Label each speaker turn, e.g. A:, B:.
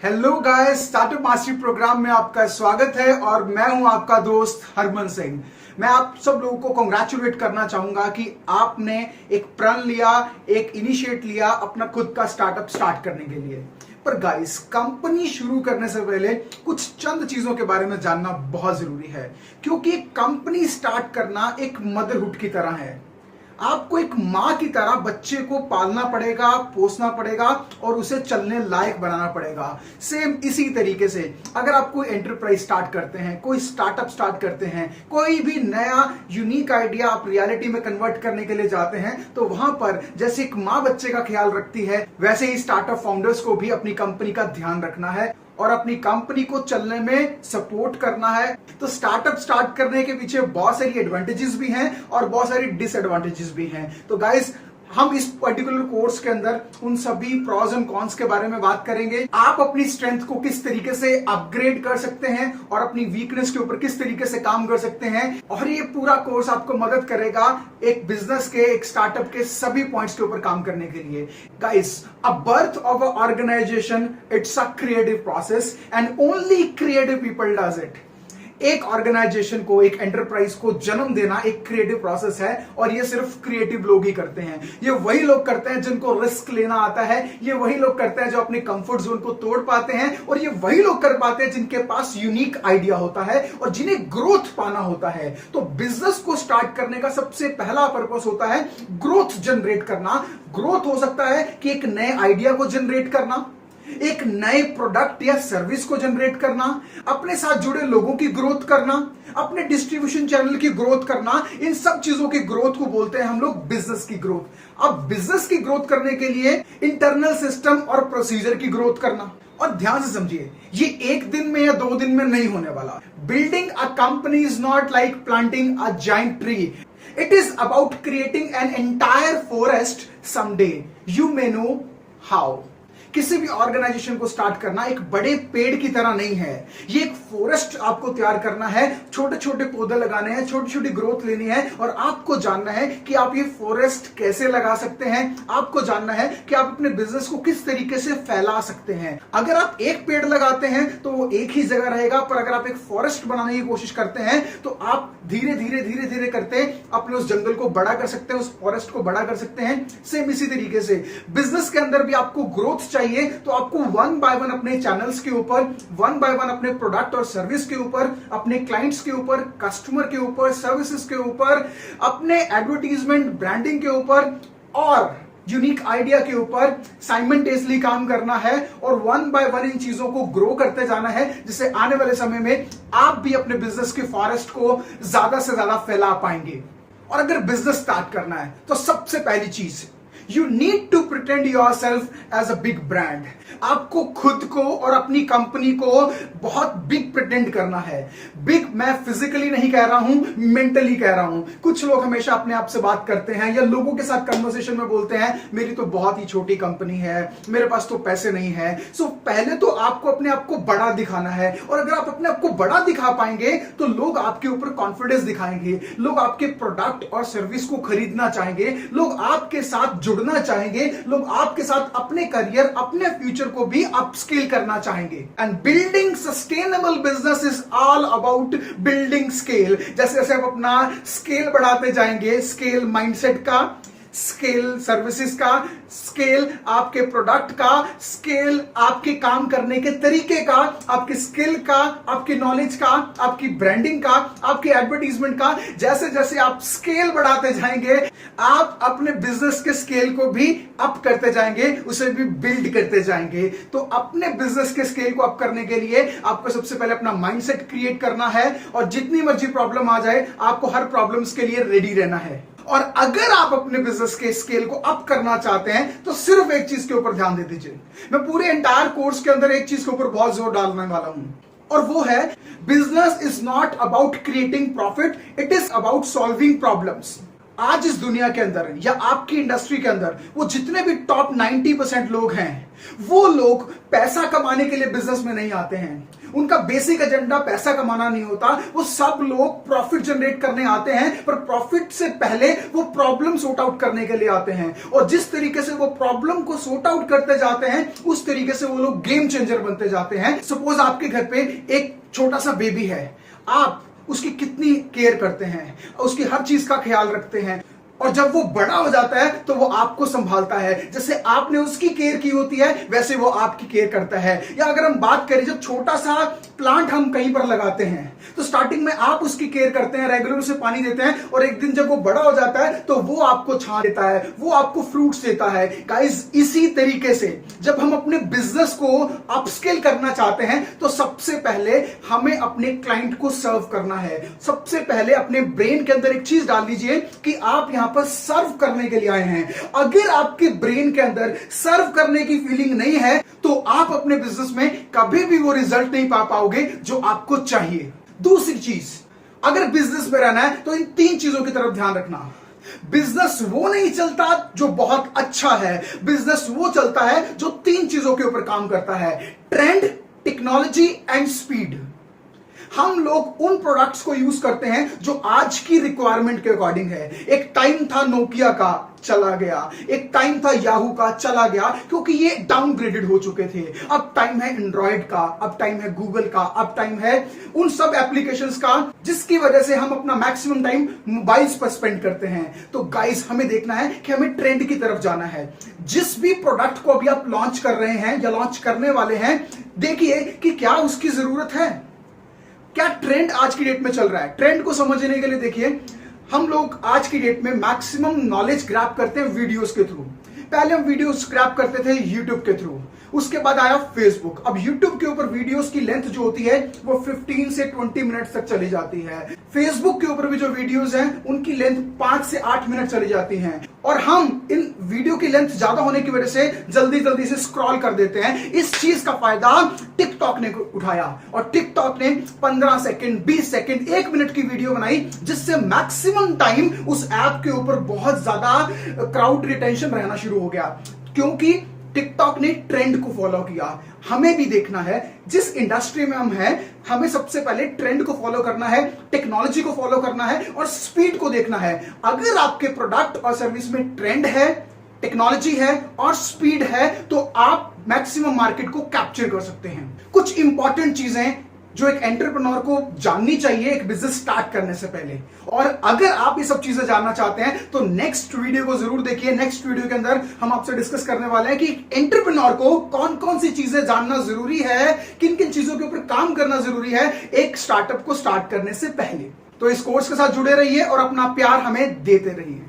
A: Hello guys, startup mastery program में आपका स्वागत है और मैं हूं आपका दोस्त हरमन सिंह। मैं आप सब लोगों को कांग्रेचुलेट करना चाहूंगा कि आपने एक प्रण लिया, एक इनिशिएट लिया अपना खुद का स्टार्टअप स्टार्ट करने के लिए। पर गाइस, कंपनी शुरू करने से पहले कुछ चंद चीजों के बारे में जानना बहुत जरूरी है, क्योंकि कंपनी स्टार्ट करना एक मदरहुड की तरह है। आपको एक मां की तरह बच्चे को पालना पड़ेगा, पोसना पड़ेगा और उसे चलने लायक बनाना पड़ेगा। सेम इसी तरीके से अगर आप कोई एंटरप्राइज स्टार्ट करते हैं, कोई स्टार्टअप स्टार्ट करते हैं, कोई भी नया यूनिक आइडिया आप रियलिटी में कन्वर्ट करने के लिए जाते हैं, तो वहां पर जैसे एक मां बच्चे का ख्याल रखती है, वैसे ही स्टार्टअप फाउंडर्स को भी अपनी कंपनी का ध्यान रखना है और अपनी कंपनी को चलने में सपोर्ट करना है। तो स्टार्टअप स्टार्ट करने के पीछे बहुत सारी एडवांटेजेस भी हैं और बहुत सारी डिसएडवांटेजेस भी हैं। तो गाइस, हम इस पर्टिकुलर कोर्स के अंदर उन सभी प्रॉस एंड कॉन्स के बारे में बात करेंगे। आप अपनी स्ट्रेंथ को किस तरीके से अपग्रेड कर सकते हैं और अपनी वीकनेस के ऊपर किस तरीके से काम कर सकते हैं, और ये पूरा कोर्स आपको मदद करेगा एक बिजनेस के, एक स्टार्टअप के सभी पॉइंट्स के ऊपर काम करने के लिए। Guys, a birth of a organization, it's a creative process and only creative people does it. एक ऑर्गेनाइजेशन को, एक एंटरप्राइज को जन्म देना एक क्रिएटिव प्रोसेस है और ये सिर्फ क्रिएटिव लोग ही करते हैं। ये वही लोग करते हैं जिनको रिस्क लेना आता है, ये वही लोग करते हैं जो अपने कंफर्ट जोन को तोड़ पाते हैं, और ये वही लोग कर पाते हैं जिनके पास यूनिक आइडिया होता है और जिन्हें ग्रोथ पाना होता है। तो बिजनेस को स्टार्ट करने का सबसे पहला पर्पस होता है ग्रोथ जनरेट करना। ग्रोथ हो सकता है कि एक नए आइडिया को जनरेट करना, एक नए प्रोडक्ट या सर्विस को जनरेट करना, अपने साथ जुड़े लोगों की ग्रोथ करना, अपने डिस्ट्रीब्यूशन चैनल की ग्रोथ करना। इन सब चीजों की ग्रोथ को बोलते हैं हम लोग बिजनेस की ग्रोथ। अब बिजनेस की ग्रोथ करने के लिए इंटरनल सिस्टम और प्रोसीजर की ग्रोथ करना। और ध्यान से समझिए, ये एक दिन में या 2 दिन में नहीं होने वाला। Building a company is not like planting a giant tree, it is about creating an entire forest someday, you may know how. किसी भी ऑर्गेनाइजेशन को स्टार्ट करना एक बड़े पेड़ की तरह नहीं है, ये एक फॉरेस्ट आपको तैयार करना है। छोटे छोटे पौधे लगाने हैं, छोटी छोटी ग्रोथ लेनी है, और आपको जानना है कि आप ये फॉरेस्ट कैसे लगा सकते हैं। आपको जानना है कि आप अपने बिजनेस को किस तरीके से फैला सकते हैं। अगर आप एक पेड़ लगाते हैं तो वो एक ही जगह रहेगा, पर अगर आप एक फॉरेस्ट बनाने की कोशिश करते हैं तो आप धीरे धीरे धीरे धीरे करते अपने उस जंगल को बड़ा कर सकते हैं, उस फॉरेस्ट को बड़ा कर सकते हैं। सेम इसी तरीके से बिजनेस के अंदर भी आपको ग्रोथ चाहिए, तो आपको 1 बाय 1 अपने चैनल्स के ऊपर, 1 बाय 1 अपने प्रोडक्ट और सर्विस के ऊपर, अपने क्लाइंट्स के ऊपर, कस्टमर के ऊपर, सर्विसेज के ऊपर, अपने एडवर्टीजमेंट ब्रांडिंग के ऊपर और यूनिक आइडिया के ऊपर साइमल्टेनियसली काम करना है और 1 बाय 1 इन चीजों को ग्रो करते जाना है, जिससे आने वाले समय में आप भी अपने बिजनेस के फॉरेस्ट को ज्यादा से ज्यादा फैला पाएंगे। और अगर बिजनेस स्टार्ट करना है तो सबसे पहली चीज, You need to pretend yourself as a big brand। आपको खुद को और अपनी कंपनी को बहुत बिग प्रिटेंड करना है। बिग मैं फिजिकली नहीं कह रहा हूं, मेंटली कह रहा हूं। कुछ लोग हमेशा अपने आप से बात करते हैं या लोगों के साथ कन्वर्सेशन में बोलते हैं, मेरी तो बहुत ही छोटी कंपनी है, मेरे पास तो पैसे नहीं है। सो पहले तो आपको अपने आप को बड़ा दिखाना है, और अगर आप अपने आप को बड़ा दिखा पाएंगे तो लोग आपके ऊपर कॉन्फिडेंस दिखाएंगे, लोग आपके प्रोडक्ट और सर्विस को खरीदना चाहेंगे, लोग आपके साथ जुड़ना चाहेंगे, लोग आपके साथ अपने करियर, अपने फ्यूचर को भी अपस्केल करना चाहेंगे। And building sustainable business is all about building scale. जैसे जैसे आप अपना स्केल बढ़ाते जाएंगे, स्केल माइंडसेट का, स्केल सर्विसेज का, स्केल आपके प्रोडक्ट का, स्केल आपके काम करने के तरीके का, आपके स्किल का, आपकी नॉलेज का, आपकी ब्रांडिंग का, आपकी एडवर्टीजमेंट का, जैसे जैसे आप स्केल बढ़ाते जाएंगे, आप अपने बिजनेस के स्केल को भी अप करते जाएंगे, उसे भी बिल्ड करते जाएंगे। तो अपने बिजनेस के स्केल को अप करने के लिए आपको सबसे पहले अपना माइंडसेट क्रिएट करना है, और जितनी मर्जी प्रॉब्लम आ जाए, आपको हर प्रॉब्लम्स के लिए रेडी रहना है। और अगर आप अपने बिजनेस के स्केल को अप करना चाहते हैं तो सिर्फ एक चीज के ऊपर ध्यान दे दीजिए। मैं पूरे एंटायर कोर्स के अंदर एक चीज के ऊपर बहुत जोर डालने वाला हूं, और वो है business is not about creating profit, it is about solving problems. आज इस दुनिया के अंदर या आपकी इंडस्ट्री के अंदर वो जितने भी टॉप 90% लोग हैं, वो लोग पैसा कमाने के लिए बिजनेस में नहीं आते हैं। उनका बेसिक एजेंडा पैसा कमाना नहीं होता। वो सब लोग प्रॉफिट जनरेट करने आते हैं, पर प्रॉफिट से पहले वो प्रॉब्लम सॉर्ट आउट करने के लिए आते हैं। और जिस तरीके से वो प्रॉब्लम को सॉर्ट आउट करते जाते हैं, उस तरीके से वो लोग गेम चेंजर बनते जाते हैं। सपोज आपके घर पे एक छोटा सा बेबी है, आप उसकी कितनी केयर करते हैं, उसकी हर चीज का ख्याल रखते हैं, और जब वो बड़ा हो जाता है तो वो आपको संभालता है। जैसे आपने उसकी केयर की होती है, वैसे वो आपकी केयर करता है। या अगर हम बात करें, जब छोटा सा प्लांट हम कहीं पर लगाते हैं तो स्टार्टिंग में आप उसकी केयर करते हैं, रेगुलर उसे पानी देते हैं, और एक दिन जब वो बड़ा हो जाता है तो वो आपको छां देता है, वो आपको फ्रूट्स देता है। गाइस, इसी तरीके से जब हम अपने बिजनेस को अपस्केल करना चाहते हैं तो सबसे पहले हमें अपने क्लाइंट को सर्व करना है। सबसे पहले अपने ब्रेन के अंदर एक चीज डाल दीजिए कि आप यहां पर सर्व करने के लिए आए हैं। अगर आपके ब्रेन के अंदर सर्व करने की फीलिंग नहीं है तो आप अपने बिजनेस में कभी भी वो रिजल्ट नहीं पा पाओगे जो आपको चाहिए। दूसरी चीज, अगर बिजनेस में रहना है तो इन 3 चीजों की तरफ ध्यान रखना। बिजनेस वो नहीं चलता जो बहुत अच्छा है, बिजनेस वो चलता है जो 3 चीजों के ऊपर काम करता है: ट्रेंड, टेक्नोलॉजी एंड स्पीड। हम लोग उन प्रोडक्ट्स को यूज करते हैं जो आज की रिक्वायरमेंट के अकॉर्डिंग है। एक टाइम था नोकिया का, चला गया। एक टाइम था याहू का, चला गया, क्योंकि ये डाउनग्रेडेड हो चुके थे। अब टाइम है एंड्रॉइड का, अब टाइम है गूगल का, अब टाइम है उन सब एप्लीकेशंस का जिसकी वजह से हम अपना मैक्सिमम टाइम मोबाइल्स पर स्पेंड करते हैं। तो गाइस, हमें देखना है कि हमें ट्रेंड की तरफ जाना है। जिस भी प्रोडक्ट को अभी आप लॉन्च कर रहे हैं या लॉन्च करने वाले हैं, देखिए कि क्या उसकी जरूरत है, क्या ट्रेंड आज की डेट में चल रहा है। ट्रेंड को समझने के लिए देखिए, हम लोग आज की डेट में मैक्सिमम नॉलेज ग्रैब करते हैं वीडियोस के थ्रू। पहले हम वीडियोस ग्रैब करते थे यूट्यूब के थ्रू, उसके बाद आया फेसबुक। अब यूट्यूब के ऊपर वीडियोस की लेंथ जो होती है वो 15 से 20 मिनट तक चली जाती है। फेसबुक के ऊपर भी जो वीडियोस हैं उनकी लेंथ 5 से 8 मिनट चली जाती हैं। और हम इन वीडियो की लेंथ ज्यादा होने की वजह से जल्दी जल्दी से स्क्रॉल कर देते हैं। इस चीज का फायदा टिकटॉक ने उठाया और टिकटॉक ने 15 सेकंड, 20 सेकंड, 1 मिनट की वीडियो बनाई, जिससे मैक्सिमम टाइम उस ऐप के ऊपर बहुत ज्यादा क्राउड रिटेंशन रहना शुरू हो गया, क्योंकि टिकटॉक ने ट्रेंड को फॉलो किया। हमें भी देखना है, जिस इंडस्ट्री में हम हैं, हमें सबसे पहले ट्रेंड को फॉलो करना है, टेक्नोलॉजी को फॉलो करना है और स्पीड को देखना है। अगर आपके प्रोडक्ट और सर्विस में ट्रेंड है, टेक्नोलॉजी है और स्पीड है, तो आप मैक्सिमम मार्केट को कैप्चर कर सकते हैं। कुछ इंपॉर्टेंट चीजें जो एक एंटरप्रेन्योर को जाननी चाहिए एक बिजनेस स्टार्ट करने से पहले। और अगर आप ये सब चीजें जानना चाहते हैं तो नेक्स्ट वीडियो को जरूर देखिए। नेक्स्ट वीडियो के अंदर हम आपसे डिस्कस करने वाले हैं कि एंटरप्रेन्योर को कौन कौन सी चीजें जानना जरूरी है, किन किन चीजों के ऊपर काम करना जरूरी है एक स्टार्टअप को स्टार्ट करने से पहले। तो इस कोर्स के साथ जुड़े रहिए और अपना प्यार हमें देते रहिए।